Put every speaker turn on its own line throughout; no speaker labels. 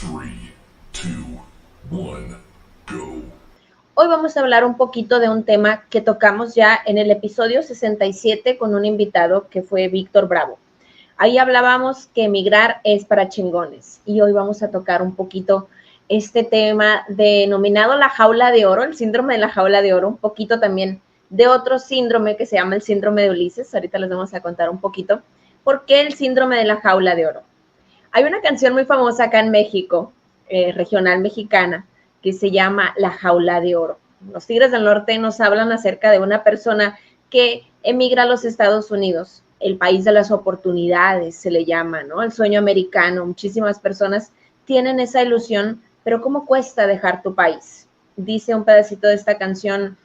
3, 2, 1, go.
Hoy vamos a hablar un poquito de un tema que tocamos ya en el episodio 67 con un invitado que fue Víctor Bravo. Ahí hablábamos que emigrar es para chingones y hoy vamos a tocar un poquito este tema denominado la jaula de oro, el síndrome de la jaula de oro, un poquito también de otro síndrome que se llama el síndrome de Ulises. Ahorita les vamos a contar un poquito por qué el síndrome de la jaula de oro. Hay una canción muy famosa acá en México, regional mexicana, que se llama La Jaula de Oro. Los Tigres del Norte nos hablan acerca de una persona que emigra a los Estados Unidos, el país de las oportunidades se le llama, ¿no? El sueño americano. Muchísimas personas tienen esa ilusión, pero ¿cómo cuesta dejar tu país? Dice un pedacito de esta canción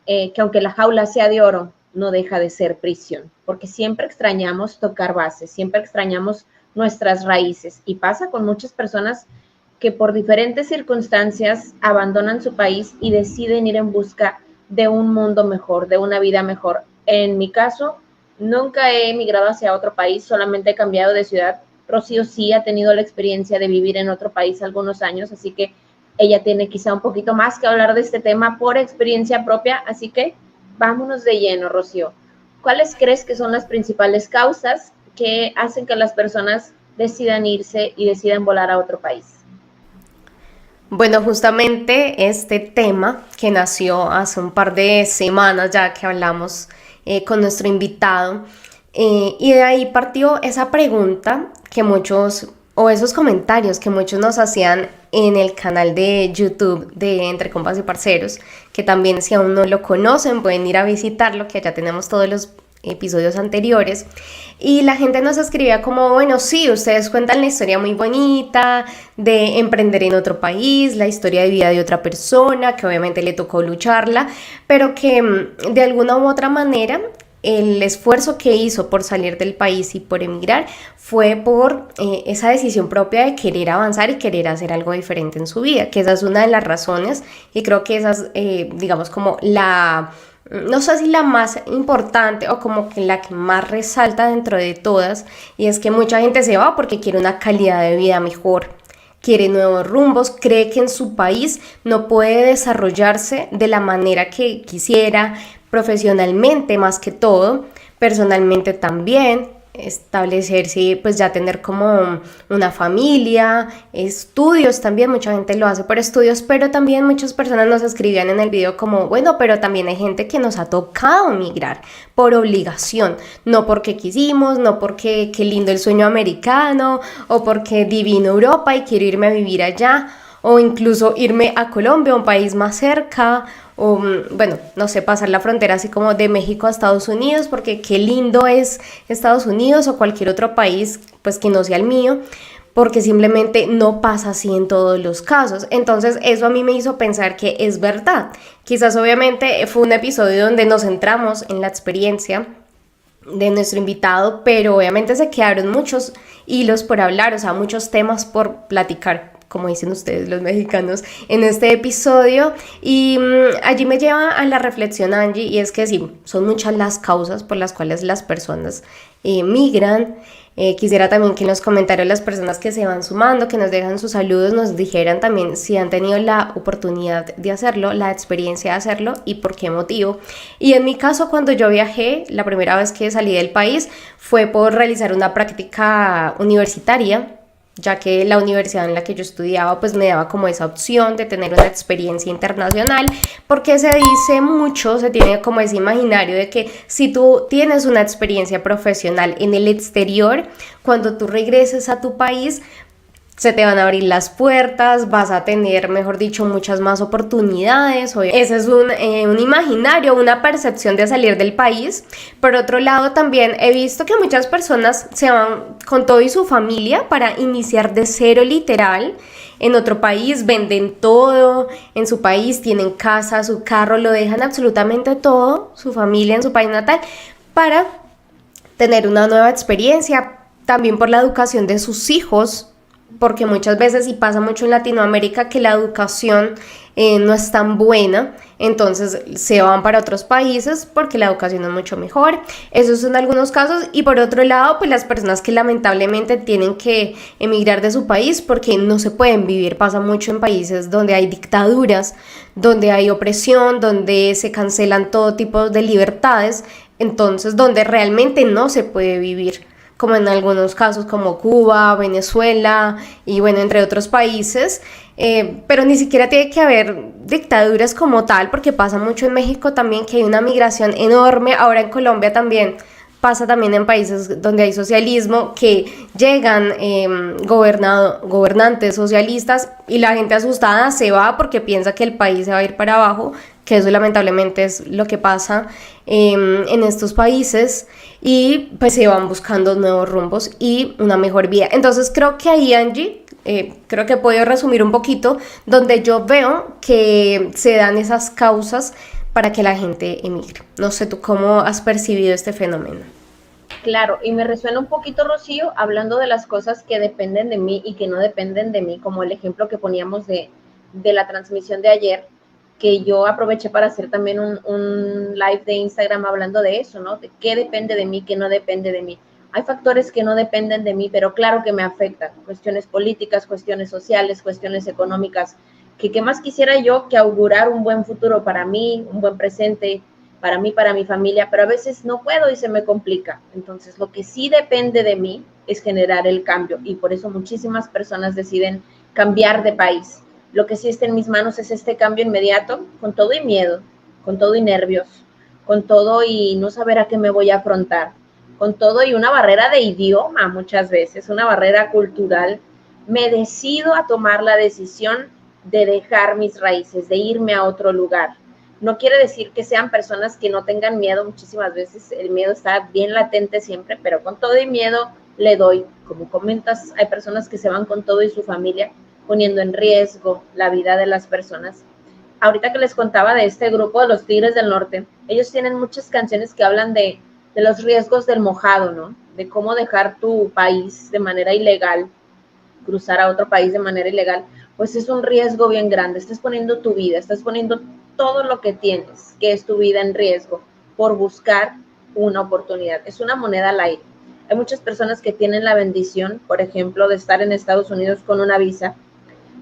que aunque la jaula sea de oro, no deja de ser prisión, porque siempre extrañamos tocar bases, siempre extrañamos nuestras raíces y pasa con muchas personas que por diferentes circunstancias abandonan su país y deciden ir en busca de un mundo mejor, de una vida mejor. En mi caso, nunca he emigrado hacia otro país, solamente he cambiado de ciudad. Rocío sí ha tenido la experiencia de vivir en otro país algunos años, así que ella tiene quizá un poquito más que hablar de este tema por experiencia propia, así que vámonos de lleno, Rocío. ¿Cuáles crees que son las principales causas que hacen que las personas decidan irse y decidan volar a otro país?
Bueno, justamente este tema que nació hace un par de semanas ya que hablamos con nuestro invitado y de ahí partió esa pregunta que muchos, o esos comentarios que muchos nos hacían en el canal de YouTube de Entre Compas y Parceros, que también si aún no lo conocen pueden ir a visitarlo, que allá tenemos todos los episodios anteriores, y la gente nos escribía como, bueno, sí, ustedes cuentan la historia muy bonita de emprender en otro país, la historia de vida de otra persona, que obviamente le tocó lucharla, pero que de alguna u otra manera el esfuerzo que hizo por salir del país y por emigrar fue por esa decisión propia de querer avanzar y querer hacer algo diferente en su vida, que esa es una de las razones y creo que esa es, digamos, como la... no sé si la más importante o como que la que más resalta dentro de todas, y es que mucha gente se va porque quiere una calidad de vida mejor, quiere nuevos rumbos, cree que en su país no puede desarrollarse de la manera que quisiera, profesionalmente más que todo, personalmente también, establecerse, pues ya tener como una familia, estudios también, mucha gente lo hace por estudios, pero también muchas personas nos escribían en el video como, bueno, pero también hay gente que nos ha tocado migrar por obligación, no porque quisimos, no porque qué lindo el sueño americano, o porque divino Europa y quiero irme a vivir allá, o incluso irme a Colombia, un país más cerca, o bueno, no sé, pasar la frontera así como de México a Estados Unidos, porque qué lindo es Estados Unidos o cualquier otro país, pues que no sea el mío, porque simplemente no pasa así en todos los casos. Entonces eso a mí me hizo pensar que es verdad. Quizás obviamente fue un episodio donde nos centramos en la experiencia de nuestro invitado, pero obviamente se quedaron muchos hilos por hablar, o sea, muchos temas por platicar, como dicen ustedes los mexicanos, en este episodio. Y allí me lleva a la reflexión, Angie, y es que sí, son muchas las causas por las cuales las personas migran. Quisiera también que en los comentarios las personas que se van sumando, que nos dejan sus saludos, nos dijeran también si han tenido la oportunidad de hacerlo, la experiencia de hacerlo y por qué motivo. Y en mi caso, cuando yo viajé, la primera vez que salí del país fue por realizar una práctica universitaria, ya que la universidad en la que yo estudiaba pues me daba como esa opción de tener una experiencia internacional, porque se dice mucho, se tiene como ese imaginario de que si tú tienes una experiencia profesional en el exterior, cuando tú regreses a tu país, se te van a abrir las puertas, vas a tener, mejor dicho, muchas más oportunidades. Ese es un imaginario, una percepción de salir del país. Por otro lado, también he visto que muchas personas se van con todo y su familia para iniciar de cero literal en otro país, venden todo en su país, tienen casa, su carro, lo dejan absolutamente todo, su familia en su país natal, para tener una nueva experiencia, también por la educación de sus hijos, porque muchas veces, y pasa mucho en Latinoamérica, que la educación no es tan buena, entonces se van para otros países porque la educación es mucho mejor. Esos son algunos casos. Y por otro lado, pues las personas que lamentablemente tienen que emigrar de su país porque no se pueden vivir. Pasa mucho en países donde hay dictaduras, donde hay opresión, donde se cancelan todo tipo de libertades, entonces donde realmente no se puede vivir, como en algunos casos como Cuba, Venezuela y bueno, entre otros países. Pero ni siquiera tiene que haber dictaduras como tal, porque pasa mucho en México también, que hay una migración enorme. Ahora en Colombia también pasa, también en países donde hay socialismo, que llegan gobernantes socialistas y la gente asustada se va porque piensa que el país se va a ir para abajo, que eso lamentablemente es lo que pasa en estos países, y pues se van buscando nuevos rumbos y una mejor vida. Entonces creo que ahí, Angie, creo que puedo resumir un poquito donde yo veo que se dan esas causas para que la gente emigre. No sé tú cómo has percibido este fenómeno.
Claro, y me resuena un poquito, Rocío, hablando de las cosas que dependen de mí y que no dependen de mí, como el ejemplo que poníamos de la transmisión de ayer, que yo aproveché para hacer también un live de Instagram hablando de eso, ¿no? De qué depende de mí, qué no depende de mí. Hay factores que no dependen de mí, pero claro que me afectan. Cuestiones políticas, cuestiones sociales, cuestiones económicas, que qué más quisiera yo que augurar un buen futuro para mí, un buen presente, para mí, para mi familia, pero a veces no puedo y se me complica. Entonces, lo que sí depende de mí es generar el cambio, y por eso muchísimas personas deciden cambiar de país. Lo que sí está en mis manos es este cambio inmediato, con todo y miedo, con todo y nervios, con todo y no saber a qué me voy a afrontar, con todo y una barrera de idioma muchas veces, una barrera cultural. Me decido a tomar la decisión de dejar mis raíces, de irme a otro lugar. No quiere decir que sean personas que no tengan miedo, muchísimas veces el miedo está bien latente siempre, pero con todo y miedo le doy. Como comentas, hay personas que se van con todo y su familia, poniendo en riesgo la vida de las personas. Ahorita que les contaba de este grupo de los Tigres del Norte, ellos tienen muchas canciones que hablan de los riesgos del mojado, ¿no? De cómo dejar tu país de manera ilegal, cruzar a otro país de manera ilegal, pues es un riesgo bien grande. Estás poniendo tu vida, estás poniendo todo lo que tienes, que es tu vida, en riesgo por buscar una oportunidad. Es una moneda al aire. Hay muchas personas que tienen la bendición, por ejemplo, de estar en Estados Unidos con una visa,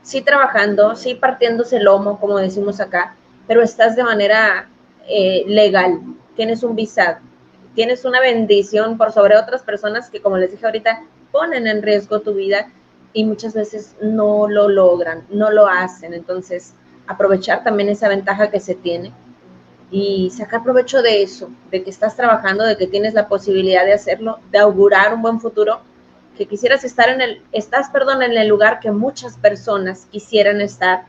sí trabajando, sí partiéndose el lomo, como decimos acá, pero estás de manera legal, tienes un visado, tienes una bendición por sobre otras personas que, como les dije ahorita, ponen en riesgo tu vida y muchas veces no lo logran, no lo hacen. Entonces, aprovechar también esa ventaja que se tiene y sacar provecho de eso, de que estás trabajando, de que tienes la posibilidad de hacerlo, de augurar un buen futuro, que quisieras estar en el lugar que muchas personas quisieran estar.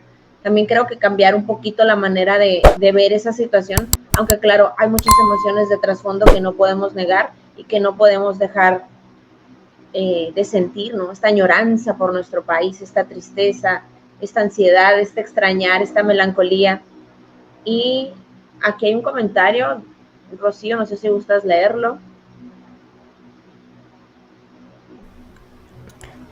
También creo que cambiar un poquito la manera de ver esa situación, aunque claro, hay muchas emociones de trasfondo que no podemos negar y que no podemos dejar de sentir, ¿no? Esta añoranza por nuestro país, esta tristeza, esta ansiedad, este extrañar, esta melancolía. Y aquí hay un comentario, Rocío, no sé si gustas leerlo.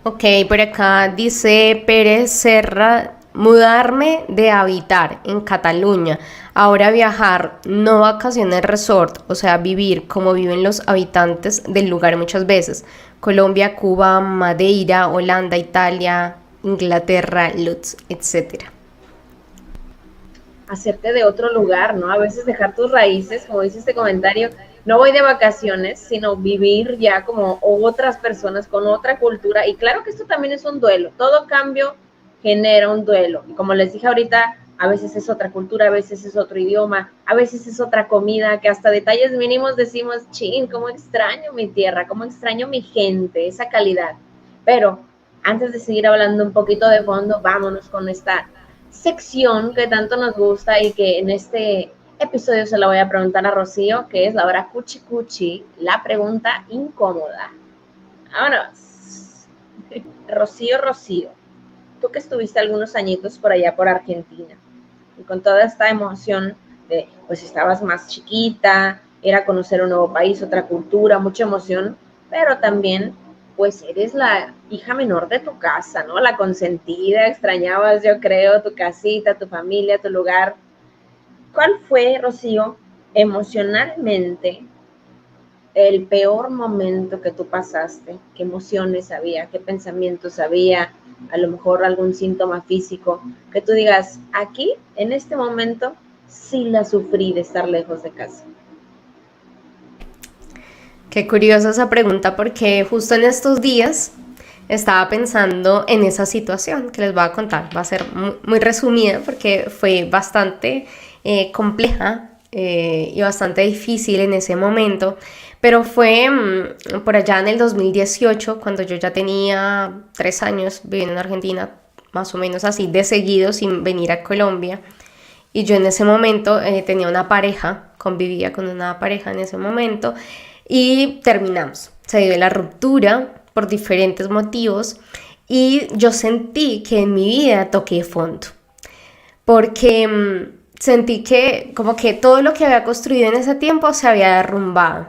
Ok, por acá dice Pérez Serra: mudarme de habitar en Cataluña, ahora viajar, no vacaciones resort, o sea, vivir como viven los habitantes del lugar muchas veces. Colombia, Cuba, Madeira, Holanda, Italia, Inglaterra, Lutz, etcétera.
Hacerte de otro lugar, ¿no? A veces dejar tus raíces, como dice este comentario, no voy de vacaciones, sino vivir ya como otras personas con otra cultura. Y claro que esto también es un duelo, todo cambio genera un duelo. Y como les dije ahorita, a veces es otra cultura, a veces es otro idioma, a veces es otra comida, que hasta detalles mínimos decimos, chin, cómo extraño mi tierra, cómo extraño mi gente, esa calidad. Pero antes de seguir hablando un poquito de fondo, vámonos con esta sección que tanto nos gusta y que en este episodio se la voy a preguntar a Rocío, que es la hora cuchi cuchi, la pregunta incómoda. Vámonos. Rocío, tú que estuviste algunos añitos por allá por Argentina y con toda esta emoción de, pues estabas más chiquita, era conocer un nuevo país, otra cultura, mucha emoción, pero también pues eres la hija menor de tu casa, ¿no? La consentida, extrañabas, yo creo, tu casita, tu familia, tu lugar. ¿Cuál fue, Rocío, emocionalmente el peor momento que tú pasaste? ¿Qué emociones había? ¿Qué pensamientos había? A lo mejor algún síntoma físico, que tú digas, aquí, en este momento, sí la sufrí de estar lejos de casa.
Qué curiosa esa pregunta porque justo en estos días estaba pensando en esa situación que les voy a contar. Va a ser muy resumida porque fue bastante compleja y bastante difícil en ese momento. Pero fue por allá en el 2018, cuando yo ya tenía 3 años viviendo en Argentina, más o menos así, de seguido, sin venir a Colombia. Y yo en ese momento tenía una pareja, convivía con una pareja en ese momento, y terminamos. Se dio la ruptura por diferentes motivos y yo sentí que en mi vida toqué fondo. Porque sentí que como que todo lo que había construido en ese tiempo se había derrumbado.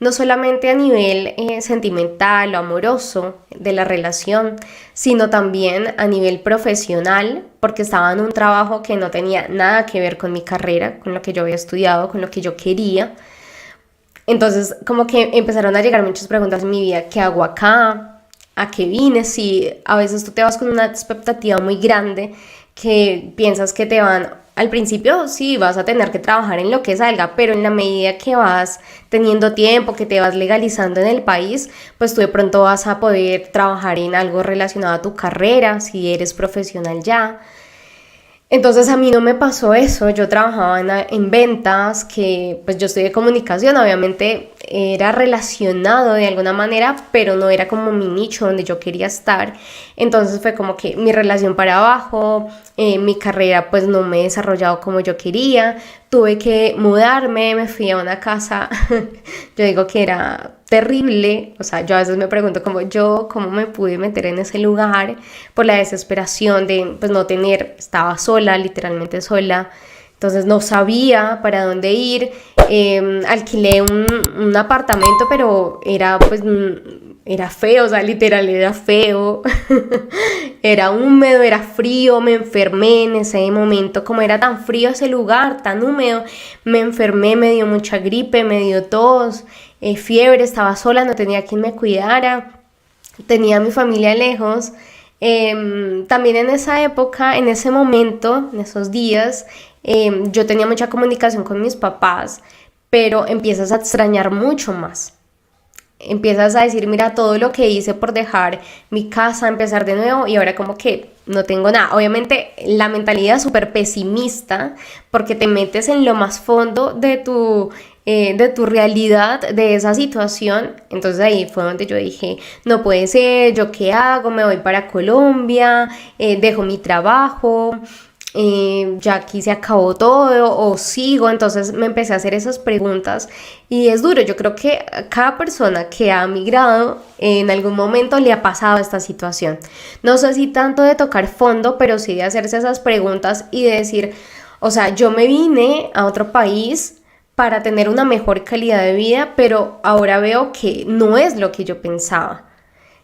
No solamente a nivel sentimental o amoroso de la relación, sino también a nivel profesional, porque estaba en un trabajo que no tenía nada que ver con mi carrera, con lo que yo había estudiado, con lo que yo quería. Entonces, como que empezaron a llegar muchas preguntas en mi vida. ¿Qué hago acá? ¿A qué vine? Si a veces tú te vas con una expectativa muy grande que piensas que te van... Al principio sí, vas a tener que trabajar en lo que salga, pero en la medida que vas teniendo tiempo, que te vas legalizando en el país, pues tú de pronto vas a poder trabajar en algo relacionado a tu carrera, si eres profesional ya. Entonces a mí no me pasó eso, yo trabajaba en ventas, que pues yo estudié comunicación, obviamente era relacionado de alguna manera, pero no era como mi nicho donde yo quería estar. Entonces fue como que mi relación para abajo, mi carrera pues no me he desarrollado como yo quería, tuve que mudarme, me fui a una casa, yo digo que era terrible, o sea, yo a veces me pregunto cómo me pude meter en ese lugar por la desesperación de pues no tener, estaba sola, literalmente sola, entonces no sabía para dónde ir, alquilé un apartamento, pero era pues era feo, o sea, literal era feo, era húmedo, era frío, me enfermé en ese momento, como era tan frío ese lugar, tan húmedo, me enfermé, me dio mucha gripe, me dio tos, fiebre, estaba sola, no tenía quien me cuidara, tenía a mi familia lejos. También en esa época, en ese momento, en esos días, yo tenía mucha comunicación con mis papás, pero empiezas a extrañar mucho más. Empiezas a decir, mira, todo lo que hice por dejar mi casa, empezar de nuevo y ahora como que no tengo nada. Obviamente la mentalidad es súper pesimista porque te metes en lo más fondo de tu realidad, de esa situación. Entonces ahí fue donde yo dije, no puede ser, ¿yo qué hago? Me voy para Colombia, dejo mi trabajo. Ya aquí se acabó todo o sigo, entonces me empecé a hacer esas preguntas y es duro. Yo creo que a cada persona que ha migrado en algún momento le ha pasado esta situación, no sé si tanto de tocar fondo, pero sí de hacerse esas preguntas y de decir, o sea, yo me vine a otro país para tener una mejor calidad de vida, pero ahora veo que no es lo que yo pensaba.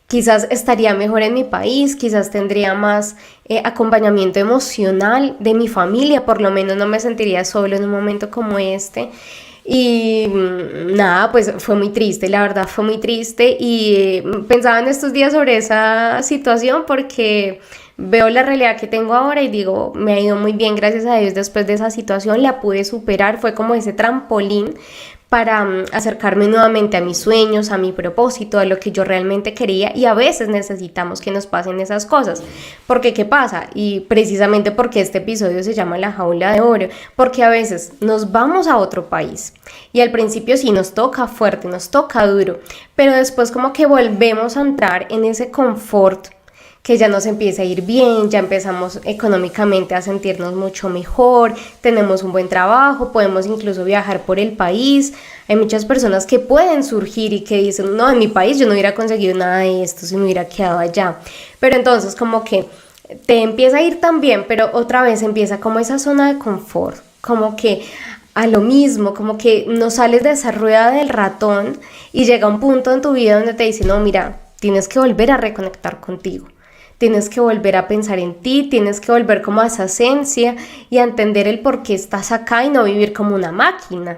Quizás estaría mejor en mi país, quizás tendría más acompañamiento emocional de mi familia, por lo menos no me sentiría solo en un momento como este. Y nada, pues fue muy triste, la verdad fue muy triste y pensaba en estos días sobre esa situación porque veo la realidad que tengo ahora y digo, me ha ido muy bien, gracias a Dios, después de esa situación la pude superar, fue como ese trampolín para acercarme nuevamente a mis sueños, a mi propósito, a lo que yo realmente quería y a veces necesitamos que nos pasen esas cosas. Porque ¿qué pasa? Y precisamente porque este episodio se llama La Jaula de Oro, porque a veces nos vamos a otro país y al principio sí nos toca fuerte, nos toca duro, pero después como que volvemos a entrar en ese confort que ya nos empieza a ir bien, ya empezamos económicamente a sentirnos mucho mejor, tenemos un buen trabajo, podemos incluso viajar por el país. Hay muchas personas que pueden surgir y que dicen, no, en mi país yo no hubiera conseguido nada de esto si me hubiera quedado allá. Pero entonces como que te empieza a ir tan bien, pero otra vez empieza como esa zona de confort, como que a lo mismo, como que no sales de esa rueda del ratón y llega un punto en tu vida donde te dicen, no, mira, tienes que volver a reconectar contigo. Tienes que volver a pensar en ti, tienes que volver como a esa esencia y a entender el por qué estás acá y no vivir como una máquina.